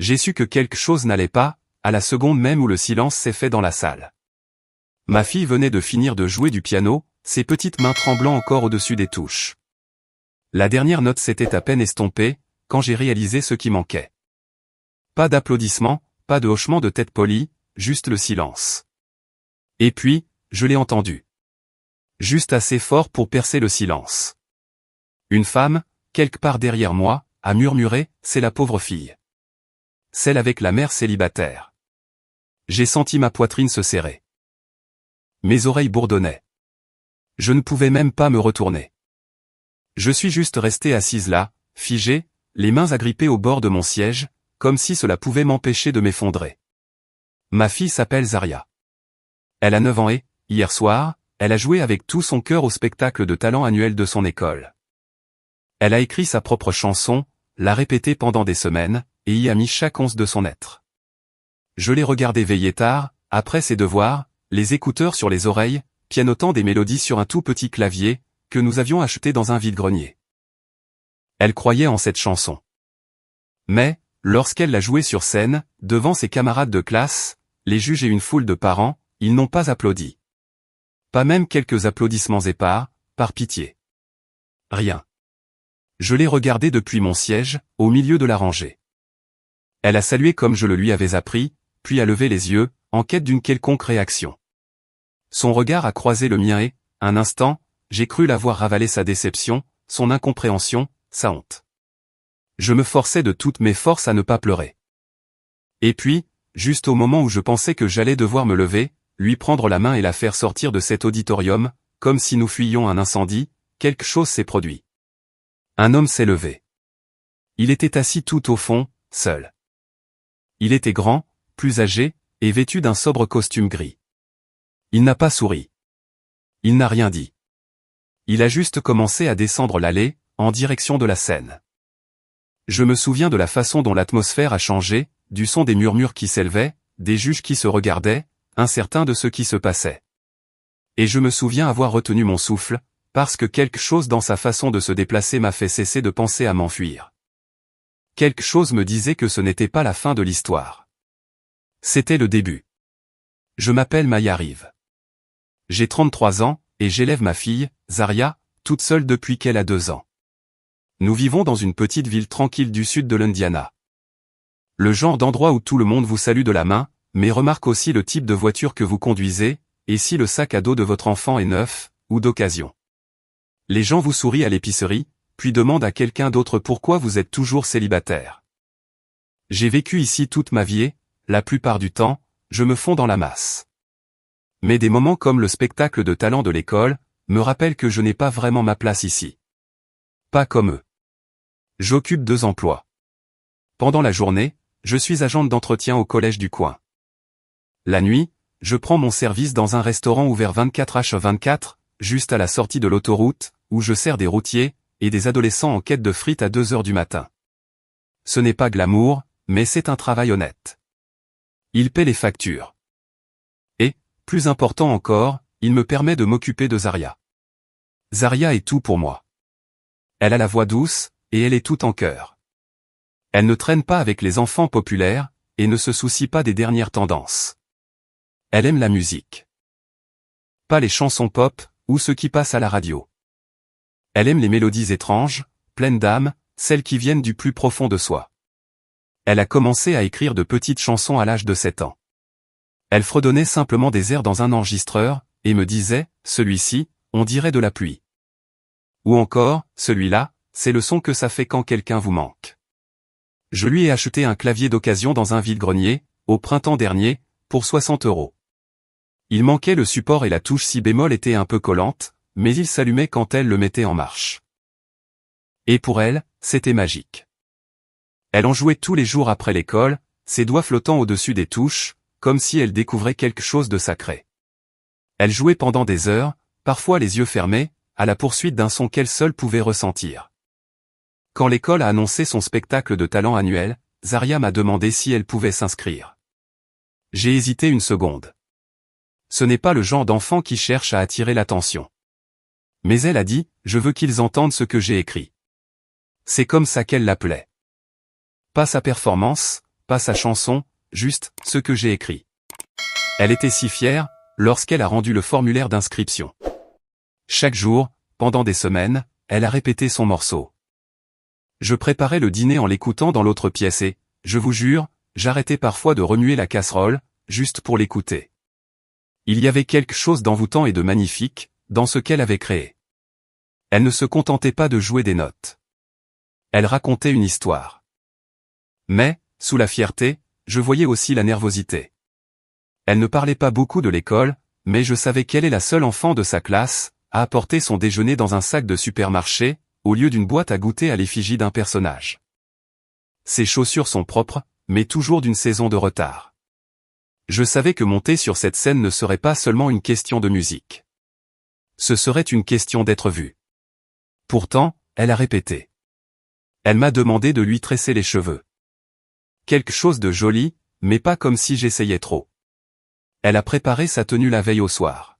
J'ai su que quelque chose n'allait pas, à la seconde même où le silence s'est fait dans la salle. Ma fille venait de finir de jouer du piano, ses petites mains tremblant encore au-dessus des touches. La dernière note s'était à peine estompée, quand j'ai réalisé ce qui manquait. Pas d'applaudissements, pas de hochement de tête poli, juste le silence. Et puis, je l'ai entendu. Juste assez fort pour percer le silence. Une femme, quelque part derrière moi, a murmuré, c'est la pauvre fille. Celle avec la mère célibataire. J'ai senti ma poitrine se serrer. Mes oreilles bourdonnaient. Je ne pouvais même pas me retourner. Je suis juste resté assise là, figée, les mains agrippées au bord de mon siège, comme si cela pouvait m'empêcher de m'effondrer. Ma fille s'appelle Zaria. Elle a 9 ans et, hier soir, elle a joué avec tout son cœur au spectacle de talent annuel de son école. Elle a écrit sa propre chanson, l'a répétée pendant des semaines, et y a mis chaque once de son être. Je l'ai regardée veiller tard, après ses devoirs, les écouteurs sur les oreilles, pianotant des mélodies sur un tout petit clavier, que nous avions acheté dans un vide-grenier. Elle croyait en cette chanson. Mais, lorsqu'elle l'a jouée sur scène, devant ses camarades de classe, les juges et une foule de parents, ils n'ont pas applaudi. Pas même quelques applaudissements épars, par pitié. Rien. Je l'ai regardée depuis mon siège, au milieu de la rangée. Elle a salué comme je le lui avais appris, puis a levé les yeux, en quête d'une quelconque réaction. Son regard a croisé le mien et, un instant, j'ai cru la voir ravaler sa déception, son incompréhension, sa honte. Je me forçais de toutes mes forces à ne pas pleurer. Et puis, juste au moment où je pensais que j'allais devoir me lever, lui prendre la main et la faire sortir de cet auditorium, comme si nous fuyions un incendie, quelque chose s'est produit. Un homme s'est levé. Il était assis tout au fond, seul. Il était grand, plus âgé, et vêtu d'un sobre costume gris. Il n'a pas souri. Il n'a rien dit. Il a juste commencé à descendre l'allée, en direction de la scène. Je me souviens de la façon dont l'atmosphère a changé, du son des murmures qui s'élevaient, des juges qui se regardaient, incertains de ce qui se passait. Et je me souviens avoir retenu mon souffle, parce que quelque chose dans sa façon de se déplacer m'a fait cesser de penser à m'enfuir. Quelque chose me disait que ce n'était pas la fin de l'histoire. C'était le début. Je m'appelle Maya Rive. J'ai 33 ans, et j'élève ma fille, Zaria, toute seule depuis qu'elle a 2 ans. Nous vivons dans une petite ville tranquille du sud de l'Indiana. Le genre d'endroit où tout le monde vous salue de la main, mais remarque aussi le type de voiture que vous conduisez, et si le sac à dos de votre enfant est neuf, ou d'occasion. Les gens vous sourient à l'épicerie, puis demandent à quelqu'un d'autre pourquoi vous êtes toujours célibataire. J'ai vécu ici toute ma vie et, la plupart du temps, je me fonds dans la masse. Mais des moments comme le spectacle de talent de l'école, me rappellent que je n'ai pas vraiment ma place ici. Pas comme eux. J'occupe 2 emplois. Pendant la journée, je suis agente d'entretien au collège du coin. La nuit, je prends mon service dans un restaurant ouvert 24h24, juste à la sortie de l'autoroute, où je sers des routiers, et des adolescents en quête de frites à 2h du matin. Ce n'est pas glamour, mais c'est un travail honnête. Il paie les factures. Et, plus important encore, il me permet de m'occuper de Zaria. Zaria est tout pour moi. Elle a la voix douce, et elle est tout en cœur. Elle ne traîne pas avec les enfants populaires, et ne se soucie pas des dernières tendances. Elle aime la musique. Pas les chansons pop, ou ce qui passe à la radio. Elle aime les mélodies étranges, pleines d'âme, celles qui viennent du plus profond de soi. Elle a commencé à écrire de petites chansons à l'âge de 7 ans. Elle fredonnait simplement des airs dans un enregistreur, et me disait, celui-ci, on dirait de la pluie. Ou encore, celui-là, c'est le son que ça fait quand quelqu'un vous manque. Je lui ai acheté un clavier d'occasion dans un vide-grenier, au printemps dernier, pour 60 €. Il manquait le support et la touche si bémol était un peu collante, mais il s'allumait quand elle le mettait en marche. Et pour elle, c'était magique. Elle en jouait tous les jours après l'école, ses doigts flottant au-dessus des touches, comme si elle découvrait quelque chose de sacré. Elle jouait pendant des heures, parfois les yeux fermés, à la poursuite d'un son qu'elle seule pouvait ressentir. Quand l'école a annoncé son spectacle de talent annuel, Zaria m'a demandé si elle pouvait s'inscrire. J'ai hésité une seconde. Ce n'est pas le genre d'enfant qui cherche à attirer l'attention. Mais elle a dit, je veux qu'ils entendent ce que j'ai écrit. C'est comme ça qu'elle l'appelait. Pas sa performance, pas sa chanson, juste ce que j'ai écrit. Elle était si fière, lorsqu'elle a rendu le formulaire d'inscription. Chaque jour, pendant des semaines, elle a répété son morceau. Je préparais le dîner en l'écoutant dans l'autre pièce et, je vous jure, j'arrêtais parfois de remuer la casserole, juste pour l'écouter. Il y avait quelque chose d'envoûtant et de magnifique, dans ce qu'elle avait créé. Elle ne se contentait pas de jouer des notes. Elle racontait une histoire. Mais, sous la fierté, je voyais aussi la nervosité. Elle ne parlait pas beaucoup de l'école, mais je savais qu'elle est la seule enfant de sa classe à apporter son déjeuner dans un sac de supermarché, au lieu d'une boîte à goûter à l'effigie d'un personnage. Ses chaussures sont propres, mais toujours d'une saison de retard. Je savais que monter sur cette scène ne serait pas seulement une question de musique. Ce serait une question d'être vue. Pourtant, elle a répété. Elle m'a demandé de lui tresser les cheveux. Quelque chose de joli, mais pas comme si j'essayais trop. Elle a préparé sa tenue la veille au soir.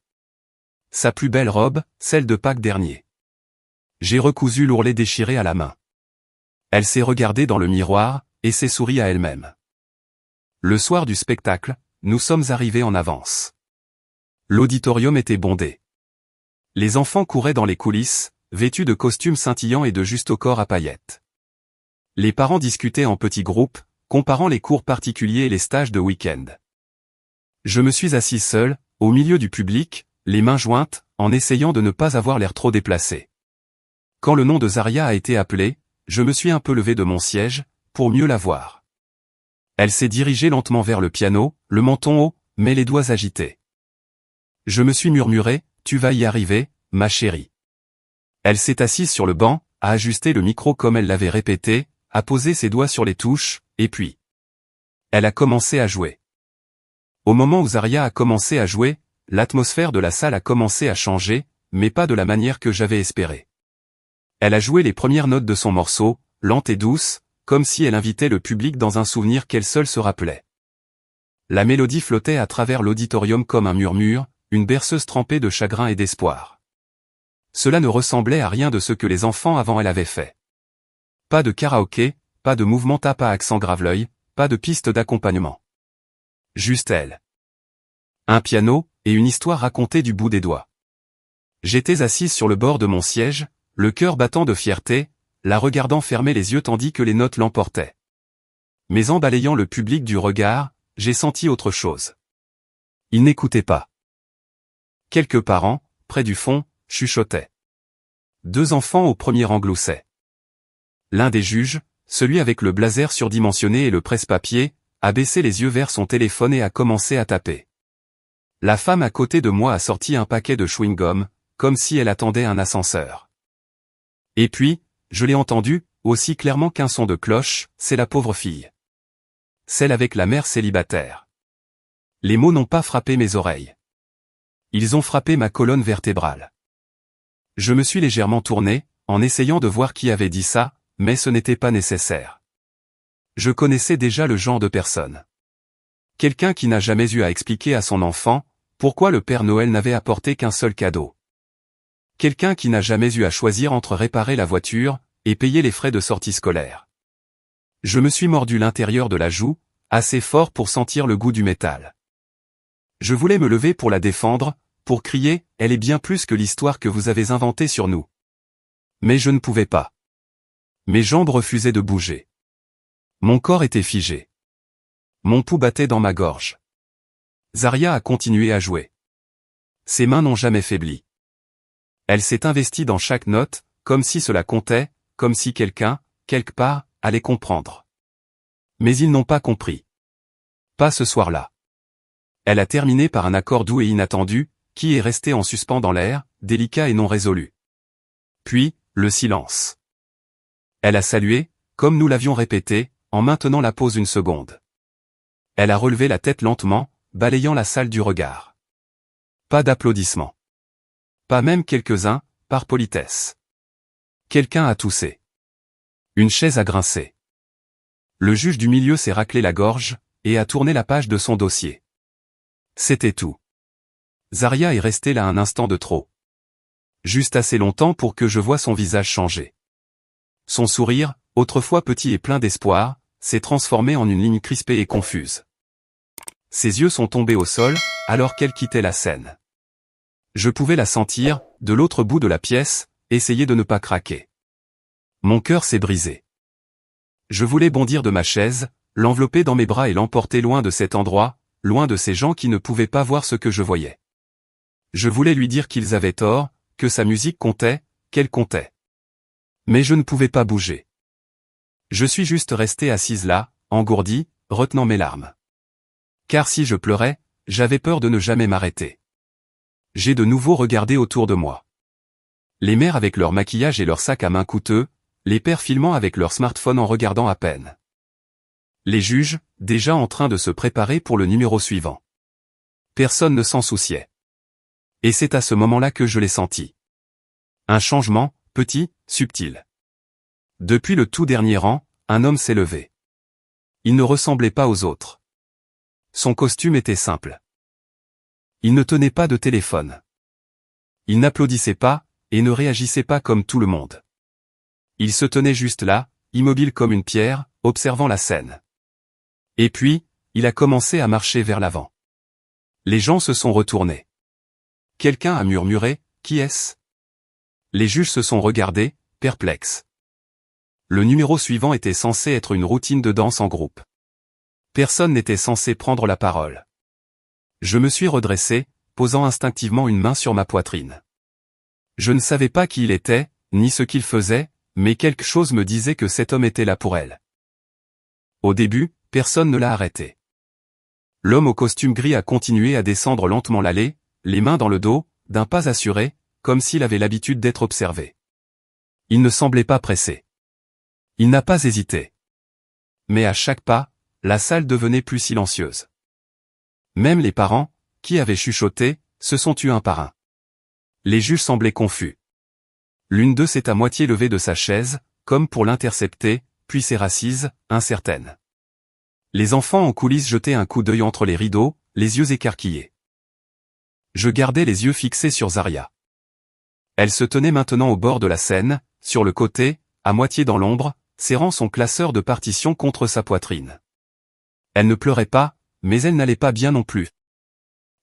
Sa plus belle robe, celle de Pâques dernier. J'ai recousu l'ourlet déchiré à la main. Elle s'est regardée dans le miroir, et s'est souri à elle-même. Le soir du spectacle, nous sommes arrivés en avance. L'auditorium était bondé. Les enfants couraient dans les coulisses, vêtus de costumes scintillants et de juste-au-corps à paillettes. Les parents discutaient en petits groupes, comparant les cours particuliers et les stages de week-end. Je me suis assis seul, au milieu du public, les mains jointes, en essayant de ne pas avoir l'air trop déplacé. Quand le nom de Zaria a été appelé, je me suis un peu levé de mon siège, pour mieux la voir. Elle s'est dirigée lentement vers le piano, le menton haut, mais les doigts agités. Je me suis murmuré, « Tu vas y arriver, ma chérie. » Elle s'est assise sur le banc, a ajusté le micro comme elle l'avait répété, a posé ses doigts sur les touches, et puis... elle a commencé à jouer. Au moment où Zaria a commencé à jouer, l'atmosphère de la salle a commencé à changer, mais pas de la manière que j'avais espéré. Elle a joué les premières notes de son morceau, lente et douce, comme si elle invitait le public dans un souvenir qu'elle seule se rappelait. La mélodie flottait à travers l'auditorium comme un murmure, une berceuse trempée de chagrin et d'espoir. Cela ne ressemblait à rien de ce que les enfants avant elle avaient fait. Pas de karaoké, pas de mouvement tape à accent grave-l'œil, pas de piste d'accompagnement. Juste elle. Un piano, et une histoire racontée du bout des doigts. J'étais assise sur le bord de mon siège, le cœur battant de fierté, la regardant fermer les yeux tandis que les notes l'emportaient. Mais en balayant le public du regard, j'ai senti autre chose. Ils n'écoutaient pas. Quelques parents, près du fond, chuchotaient. 2 enfants au premier rang gloussaient. L'un des juges, celui avec le blazer surdimensionné et le presse-papier, a baissé les yeux vers son téléphone et a commencé à taper. La femme à côté de moi a sorti un paquet de chewing-gum, comme si elle attendait un ascenseur. Et puis, je l'ai entendu, aussi clairement qu'un son de cloche, c'est la pauvre fille. Celle avec la mère célibataire. Les mots n'ont pas frappé mes oreilles. Ils ont frappé ma colonne vertébrale. Je me suis légèrement tourné, en essayant de voir qui avait dit ça, mais ce n'était pas nécessaire. Je connaissais déjà le genre de personne. Quelqu'un qui n'a jamais eu à expliquer à son enfant, pourquoi le Père Noël n'avait apporté qu'un seul cadeau. Quelqu'un qui n'a jamais eu à choisir entre réparer la voiture, et payer les frais de sortie scolaire. Je me suis mordu l'intérieur de la joue, assez fort pour sentir le goût du métal. Je voulais me lever pour la défendre, pour crier, elle est bien plus que l'histoire que vous avez inventée sur nous. Mais je ne pouvais pas. Mes jambes refusaient de bouger. Mon corps était figé. Mon pouls battait dans ma gorge. Zaria a continué à jouer. Ses mains n'ont jamais faibli. Elle s'est investie dans chaque note, comme si cela comptait, comme si quelqu'un, quelque part, allait comprendre. Mais ils n'ont pas compris. Pas ce soir-là. Elle a terminé par un accord doux et inattendu, qui est resté en suspens dans l'air, délicat et non résolu. Puis, le silence. Elle a salué, comme nous l'avions répété, en maintenant la pause une seconde. Elle a relevé la tête lentement, balayant la salle du regard. Pas d'applaudissements. Pas même quelques-uns, par politesse. Quelqu'un a toussé. Une chaise a grincé. Le juge du milieu s'est raclé la gorge, et a tourné la page de son dossier. C'était tout. Zaria est restée là un instant de trop. Juste assez longtemps pour que je voie son visage changer. Son sourire, autrefois petit et plein d'espoir, s'est transformée en une ligne crispée et confuse. Ses yeux sont tombés au sol, alors qu'elle quittait la scène. Je pouvais la sentir, de l'autre bout de la pièce, essayer de ne pas craquer. Mon cœur s'est brisé. Je voulais bondir de ma chaise, l'envelopper dans mes bras et l'emporter loin de cet endroit, loin de ces gens qui ne pouvaient pas voir ce que je voyais. Je voulais lui dire qu'ils avaient tort, que sa musique comptait, qu'elle comptait. Mais je ne pouvais pas bouger. Je suis juste resté assise là, engourdie, retenant mes larmes. Car si je pleurais, j'avais peur de ne jamais m'arrêter. J'ai de nouveau regardé autour de moi. Les mères avec leur maquillage et leurs sacs à main coûteux, les pères filmant avec leur smartphone en regardant à peine. Les juges, déjà en train de se préparer pour le numéro suivant. Personne ne s'en souciait. Et c'est à ce moment-là que je l'ai senti. Un changement, petit, subtil. Depuis le tout dernier rang, un homme s'est levé. Il ne ressemblait pas aux autres. Son costume était simple. Il ne tenait pas de téléphone. Il n'applaudissait pas, et ne réagissait pas comme tout le monde. Il se tenait juste là, immobile comme une pierre, observant la scène. Et puis, il a commencé à marcher vers l'avant. Les gens se sont retournés. Quelqu'un a murmuré, « Qui est-ce » Les juges se sont regardés, perplexes. Le numéro suivant était censé être une routine de danse en groupe. Personne n'était censé prendre la parole. Je me suis redressé, posant instinctivement une main sur ma poitrine. Je ne savais pas qui il était, ni ce qu'il faisait, mais quelque chose me disait que cet homme était là pour elle. Au début, personne ne l'a arrêté. L'homme au costume gris a continué à descendre lentement l'allée, les mains dans le dos, d'un pas assuré, comme s'il avait l'habitude d'être observé. Il ne semblait pas pressé. Il n'a pas hésité. Mais à chaque pas, la salle devenait plus silencieuse. Même les parents, qui avaient chuchoté, se sont tus un par un. Les juges semblaient confus. L'une d'eux s'est à moitié levée de sa chaise, comme pour l'intercepter, puis s'est rassise, incertaine. Les enfants en coulisses jetaient un coup d'œil entre les rideaux, les yeux écarquillés. Je gardais les yeux fixés sur Zaria. Elle se tenait maintenant au bord de la scène, sur le côté, à moitié dans l'ombre, serrant son classeur de partition contre sa poitrine. Elle ne pleurait pas, mais elle n'allait pas bien non plus.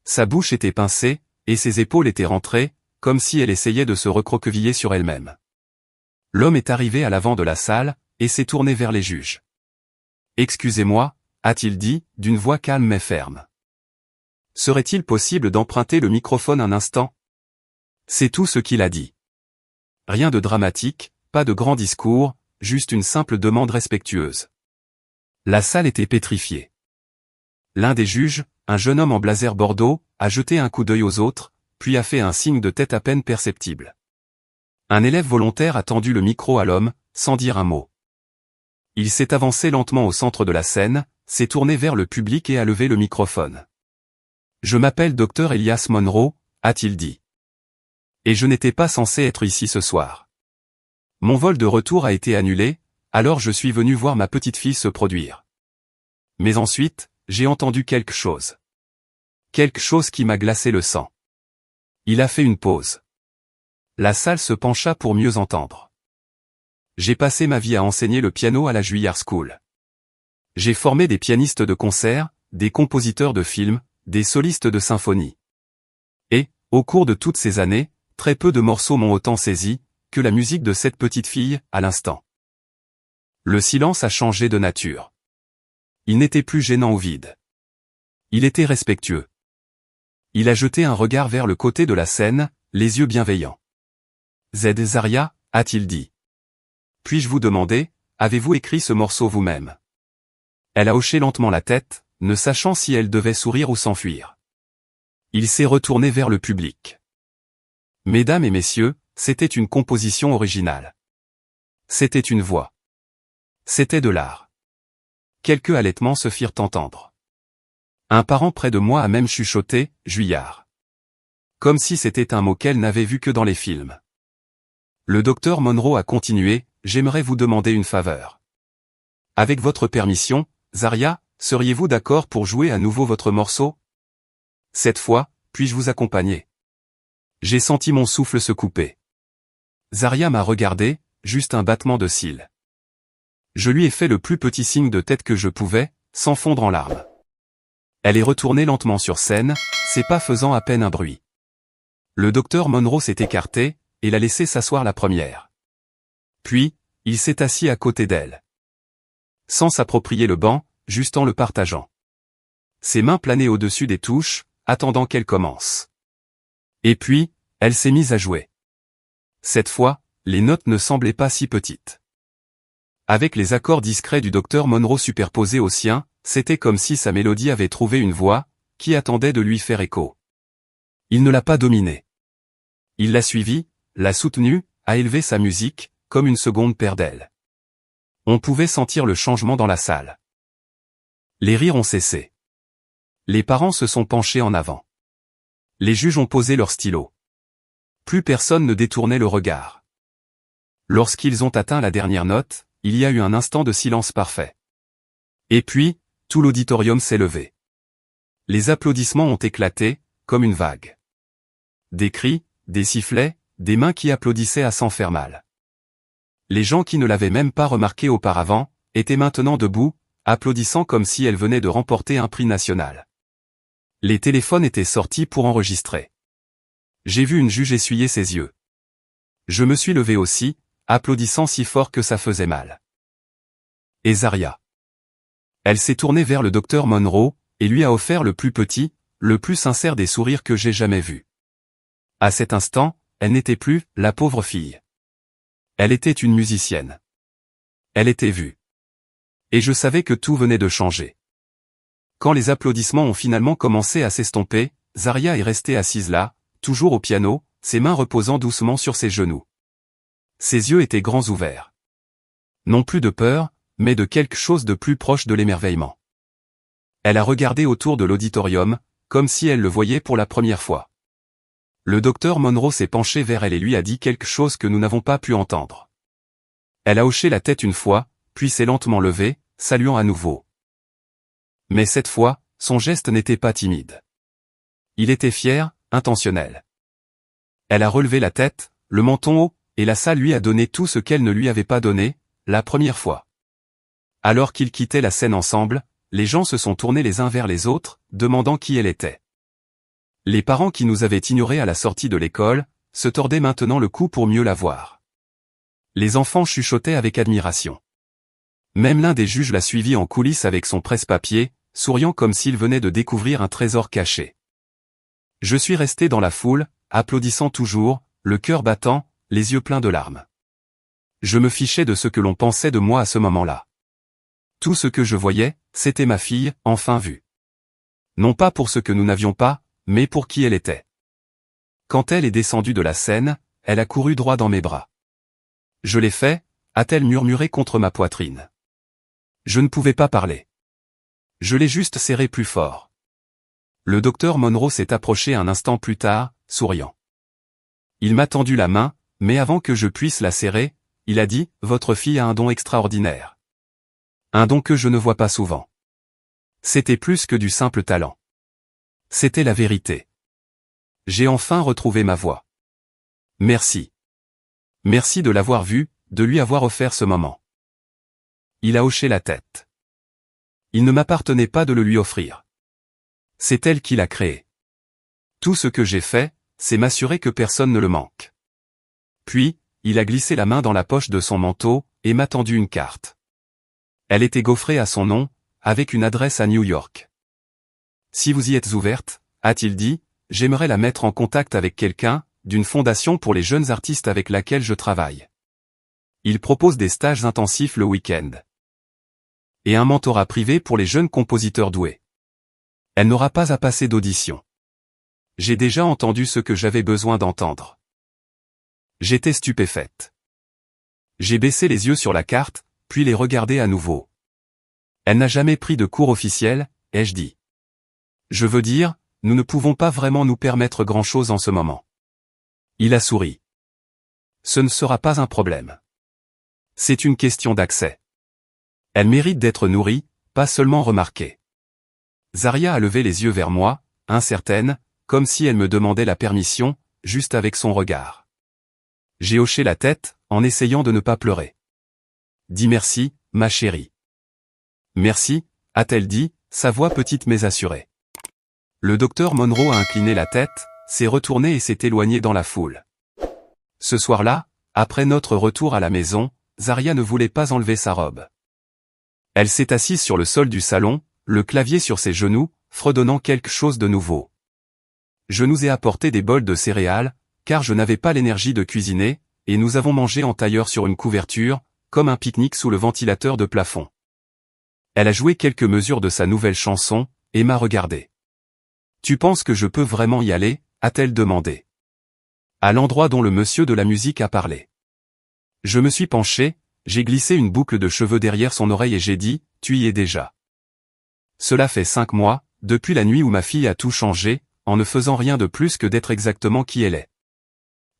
Sa bouche était pincée, et ses épaules étaient rentrées, comme si elle essayait de se recroqueviller sur elle-même. L'homme est arrivé à l'avant de la salle, et s'est tourné vers les juges. « Excusez-moi » a-t-il dit, d'une voix calme mais ferme. Serait-il possible d'emprunter le microphone un instant? C'est tout ce qu'il a dit. Rien de dramatique, pas de grand discours, juste une simple demande respectueuse. La salle était pétrifiée. L'un des juges, un jeune homme en blazer bordeaux, a jeté un coup d'œil aux autres, puis a fait un signe de tête à peine perceptible. Un élève volontaire a tendu le micro à l'homme, sans dire un mot. Il s'est avancé lentement au centre de la scène, s'est tourné vers le public et a levé le microphone. « Je m'appelle Dr Elias Monroe », a-t-il dit. « Et je n'étais pas censé être ici ce soir. Mon vol de retour a été annulé, alors je suis venu voir ma petite fille se produire. Mais ensuite, j'ai entendu quelque chose. Quelque chose qui m'a glacé le sang. » Il a fait une pause. La salle se pencha pour mieux entendre. J'ai passé ma vie à enseigner le piano à la Juilliard School. J'ai formé des pianistes de concert, des compositeurs de films, des solistes de symphonie. Et, au cours de toutes ces années, très peu de morceaux m'ont autant saisi, que la musique de cette petite fille, à l'instant. Le silence a changé de nature. Il n'était plus gênant ou vide. Il était respectueux. Il a jeté un regard vers le côté de la scène, les yeux bienveillants. « Zaria » a-t-il dit. « Puis-je vous demander, avez-vous écrit ce morceau vous-même » Elle a hoché lentement la tête, ne sachant si elle devait sourire ou s'enfuir. Il s'est retourné vers le public. « Mesdames et messieurs, c'était une composition originale. C'était une voix. C'était de l'art. » Quelques halètements se firent entendre. Un parent près de moi a même chuchoté, « Juilliard ». Comme si c'était un mot qu'elle n'avait vu que dans les films. Le docteur Monroe a continué, « J'aimerais vous demander une faveur. Avec votre permission, Zaria, seriez-vous d'accord pour jouer à nouveau votre morceau? Cette fois, puis-je vous accompagner? » J'ai senti mon souffle se couper. Zaria m'a regardé, juste un battement de cils. Je lui ai fait le plus petit signe de tête que je pouvais, sans fondre en larmes. Elle est retournée lentement sur scène, ses pas faisant à peine un bruit. Le docteur Monroe s'est écarté, et l'a laissé s'asseoir la première. Puis, il s'est assis à côté d'elle. Sans s'approprier le banc, juste en le partageant. Ses mains planaient au-dessus des touches, attendant qu'elle commence. Et puis, elle s'est mise à jouer. Cette fois, les notes ne semblaient pas si petites. Avec les accords discrets du docteur Monroe superposés aux siens, c'était comme si sa mélodie avait trouvé une voix, qui attendait de lui faire écho. Il ne l'a pas dominée. Il l'a suivie, l'a soutenue, a élevé sa musique, comme une seconde paire d'ailes. On pouvait sentir le changement dans la salle. Les rires ont cessé. Les parents se sont penchés en avant. Les juges ont posé leur stylo. Plus personne ne détournait le regard. Lorsqu'ils ont atteint la dernière note, il y a eu un instant de silence parfait. Et puis, tout l'auditorium s'est levé. Les applaudissements ont éclaté, comme une vague. Des cris, des sifflets, des mains qui applaudissaient à s'en faire mal. Les gens qui ne l'avaient même pas remarqué auparavant, étaient maintenant debout, applaudissant comme si elle venait de remporter un prix national. Les téléphones étaient sortis pour enregistrer. J'ai vu une juge essuyer ses yeux. Je me suis levé aussi, applaudissant si fort que ça faisait mal. Et Zaria. Elle s'est tournée vers le docteur Monroe, et lui a offert le plus petit, le plus sincère des sourires que j'ai jamais vus. À cet instant, elle n'était plus « la pauvre fille ». Elle était une musicienne. Elle était vue. Et je savais que tout venait de changer. Quand les applaudissements ont finalement commencé à s'estomper, Zaria est restée assise là, toujours au piano, ses mains reposant doucement sur ses genoux. Ses yeux étaient grands ouverts. Non plus de peur, mais de quelque chose de plus proche de l'émerveillement. Elle a regardé autour de l'auditorium, comme si elle le voyait pour la première fois. Le docteur Monroe s'est penché vers elle et lui a dit quelque chose que nous n'avons pas pu entendre. Elle a hoché la tête une fois, puis s'est lentement levée, saluant à nouveau. Mais cette fois, son geste n'était pas timide. Il était fier, intentionnel. Elle a relevé la tête, le menton haut, et la salle lui a donné tout ce qu'elle ne lui avait pas donné, la première fois. Alors qu'ils quittaient la scène ensemble, les gens se sont tournés les uns vers les autres, demandant qui elle était. Les parents qui nous avaient ignorés à la sortie de l'école, se tordaient maintenant le cou pour mieux la voir. Les enfants chuchotaient avec admiration. Même l'un des juges l'a suivi en coulisses avec son presse-papier, souriant comme s'il venait de découvrir un trésor caché. Je suis resté dans la foule, applaudissant toujours, le cœur battant, les yeux pleins de larmes. Je me fichais de ce que l'on pensait de moi à ce moment-là. Tout ce que je voyais, c'était ma fille, enfin vue. Non pas pour ce que nous n'avions pas, mais pour qui elle était. Quand elle est descendue de la scène, elle a couru droit dans mes bras. Je l'ai fait, a-t-elle murmuré contre ma poitrine. Je ne pouvais pas parler. Je l'ai juste serré plus fort. Le docteur Monroe s'est approché un instant plus tard, souriant. Il m'a tendu la main, mais avant que je puisse la serrer, il a dit « Votre fille a un don extraordinaire. Un don que je ne vois pas souvent. » C'était plus que du simple talent. C'était la vérité. J'ai enfin retrouvé ma voix. Merci. Merci de l'avoir vue, de lui avoir offert ce moment. Il a hoché la tête. Il ne m'appartenait pas de le lui offrir. C'est elle qui l'a créé. Tout ce que j'ai fait, c'est m'assurer que personne ne le manque. Puis, il a glissé la main dans la poche de son manteau, et m'a tendu une carte. Elle était gaufrée à son nom, avec une adresse à New York. Si vous y êtes ouverte, a-t-il dit, j'aimerais la mettre en contact avec quelqu'un, d'une fondation pour les jeunes artistes avec laquelle je travaille. Il propose des stages intensifs le week-end. Et un mentorat privé pour les jeunes compositeurs doués. Elle n'aura pas à passer d'audition. J'ai déjà entendu ce que j'avais besoin d'entendre. J'étais stupéfaite. J'ai baissé les yeux sur la carte, puis les regardé à nouveau. Elle n'a jamais pris de cours officiels, ai-je dit. Je veux dire, nous ne pouvons pas vraiment nous permettre grand-chose en ce moment. Il a souri. Ce ne sera pas un problème. C'est une question d'accès. Elle mérite d'être nourrie, pas seulement remarquée. Zaria a levé les yeux vers moi, incertaine, comme si elle me demandait la permission, juste avec son regard. J'ai hoché la tête, en essayant de ne pas pleurer. Dis merci, ma chérie. Merci, a-t-elle dit, sa voix petite mais assurée. Le docteur Monroe a incliné la tête, s'est retourné et s'est éloigné dans la foule. Ce soir-là, après notre retour à la maison, Zaria ne voulait pas enlever sa robe. Elle s'est assise sur le sol du salon, le clavier sur ses genoux, fredonnant quelque chose de nouveau. Je nous ai apporté des bols de céréales, car je n'avais pas l'énergie de cuisiner, et nous avons mangé en tailleur sur une couverture, comme un pique-nique sous le ventilateur de plafond. Elle a joué quelques mesures de sa nouvelle chanson, et m'a regardé. « Tu penses que je peux vraiment y aller ?» a-t-elle demandé. À l'endroit dont le monsieur de la musique a parlé. Je me suis penché, j'ai glissé une boucle de cheveux derrière son oreille et j'ai dit, « Tu y es déjà. » Cela fait 5 mois, depuis la nuit où ma fille a tout changé, en ne faisant rien de plus que d'être exactement qui elle est.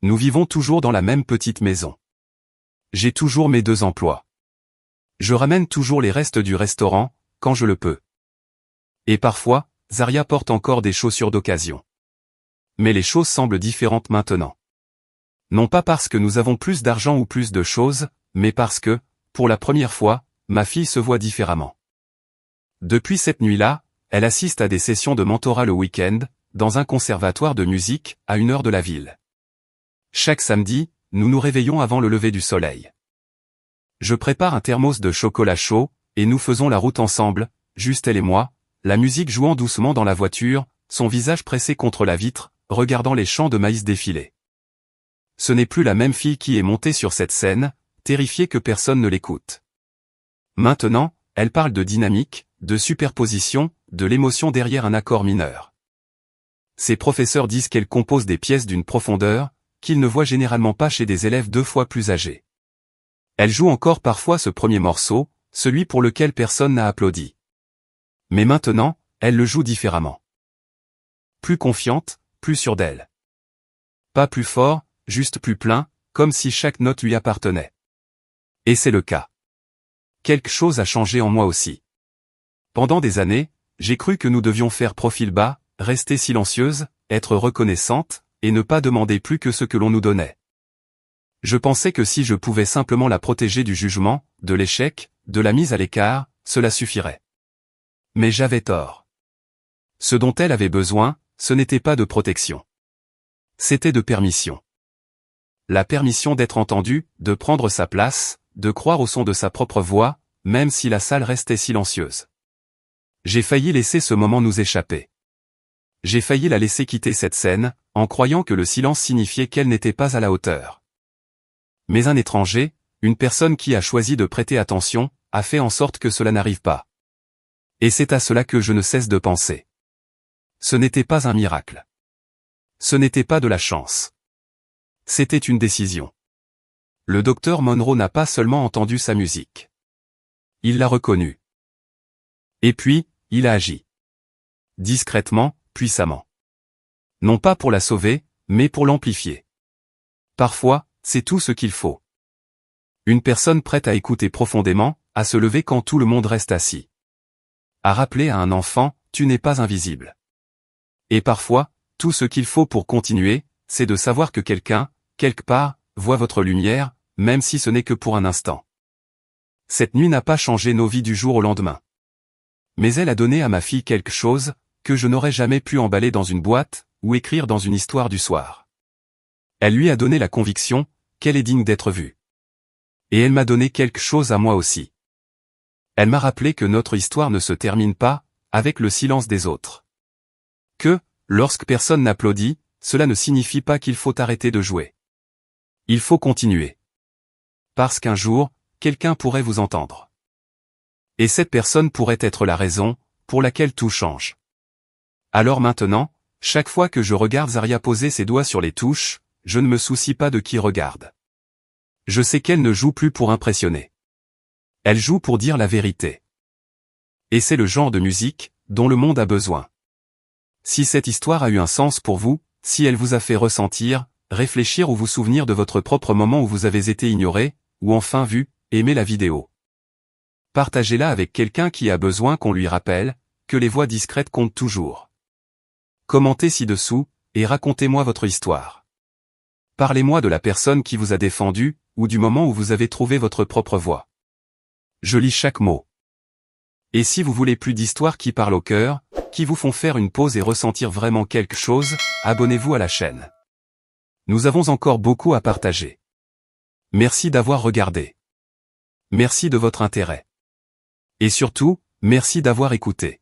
Nous vivons toujours dans la même petite maison. J'ai toujours mes 2 emplois. Je ramène toujours les restes du restaurant, quand je le peux. Et parfois, Zaria porte encore des chaussures d'occasion. Mais les choses semblent différentes maintenant. Non pas parce que nous avons plus d'argent ou plus de choses, mais parce que, pour la première fois, ma fille se voit différemment. Depuis cette nuit-là, elle assiste à des sessions de mentorat le week-end, dans un conservatoire de musique, à 1 heure de la ville. Chaque samedi, nous nous réveillons avant le lever du soleil. Je prépare un thermos de chocolat chaud, et nous faisons la route ensemble, juste elle et moi, la musique jouant doucement dans la voiture, son visage pressé contre la vitre, regardant les champs de maïs défiler. Ce n'est plus la même fille qui est montée sur cette scène, terrifiée que personne ne l'écoute. Maintenant, elle parle de dynamique, de superposition, de l'émotion derrière un accord mineur. Ses professeurs disent qu'elle compose des pièces d'une profondeur, qu'ils ne voient généralement pas chez des élèves 2 fois plus âgés. Elle joue encore parfois ce premier morceau, celui pour lequel personne n'a applaudi. Mais maintenant, elle le joue différemment. Plus confiante, plus sûre d'elle. Pas plus fort, juste plus plein, comme si chaque note lui appartenait. Et c'est le cas. Quelque chose a changé en moi aussi. Pendant des années, j'ai cru que nous devions faire profil bas, rester silencieuse, être reconnaissante, et ne pas demander plus que ce que l'on nous donnait. Je pensais que si je pouvais simplement la protéger du jugement, de l'échec, de la mise à l'écart, cela suffirait. Mais j'avais tort. Ce dont elle avait besoin, ce n'était pas de protection. C'était de permission. La permission d'être entendue, de prendre sa place, de croire au son de sa propre voix, même si la salle restait silencieuse. J'ai failli laisser ce moment nous échapper. J'ai failli la laisser quitter cette scène, en croyant que le silence signifiait qu'elle n'était pas à la hauteur. Mais un étranger, une personne qui a choisi de prêter attention, a fait en sorte que cela n'arrive pas. Et c'est à cela que je ne cesse de penser. Ce n'était pas un miracle. Ce n'était pas de la chance. C'était une décision. Le docteur Monroe n'a pas seulement entendu sa musique. Il l'a reconnue. Et puis, il a agi. Discrètement, puissamment. Non pas pour la sauver, mais pour l'amplifier. Parfois, c'est tout ce qu'il faut. Une personne prête à écouter profondément, à se lever quand tout le monde reste assis. À rappeler à un enfant, tu n'es pas invisible. Et parfois, tout ce qu'il faut pour continuer, c'est de savoir que quelqu'un, quelque part, voit votre lumière, même si ce n'est que pour un instant. Cette nuit n'a pas changé nos vies du jour au lendemain. Mais elle a donné à ma fille quelque chose, que je n'aurais jamais pu emballer dans une boîte, ou écrire dans une histoire du soir. Elle lui a donné la conviction, qu'elle est digne d'être vue. Et elle m'a donné quelque chose à moi aussi. Elle m'a rappelé que notre histoire ne se termine pas, avec le silence des autres. Que, lorsque personne n'applaudit, cela ne signifie pas qu'il faut arrêter de jouer. Il faut continuer. Parce qu'un jour, quelqu'un pourrait vous entendre. Et cette personne pourrait être la raison, pour laquelle tout change. Alors maintenant, chaque fois que je regarde Zaria poser ses doigts sur les touches, je ne me soucie pas de qui regarde. Je sais qu'elle ne joue plus pour impressionner. Elle joue pour dire la vérité. Et c'est le genre de musique, dont le monde a besoin. Si cette histoire a eu un sens pour vous, si elle vous a fait ressentir, réfléchir ou vous souvenir de votre propre moment où vous avez été ignoré, ou enfin vu, aimez la vidéo. Partagez-la avec quelqu'un qui a besoin qu'on lui rappelle, que les voix discrètes comptent toujours. Commentez ci-dessous, et racontez-moi votre histoire. Parlez-moi de la personne qui vous a défendu, ou du moment où vous avez trouvé votre propre voix. Je lis chaque mot. Et si vous voulez plus d'histoires qui parlent au cœur, qui vous font faire une pause et ressentir vraiment quelque chose, abonnez-vous à la chaîne. Nous avons encore beaucoup à partager. Merci d'avoir regardé. Merci de votre intérêt. Et surtout, merci d'avoir écouté.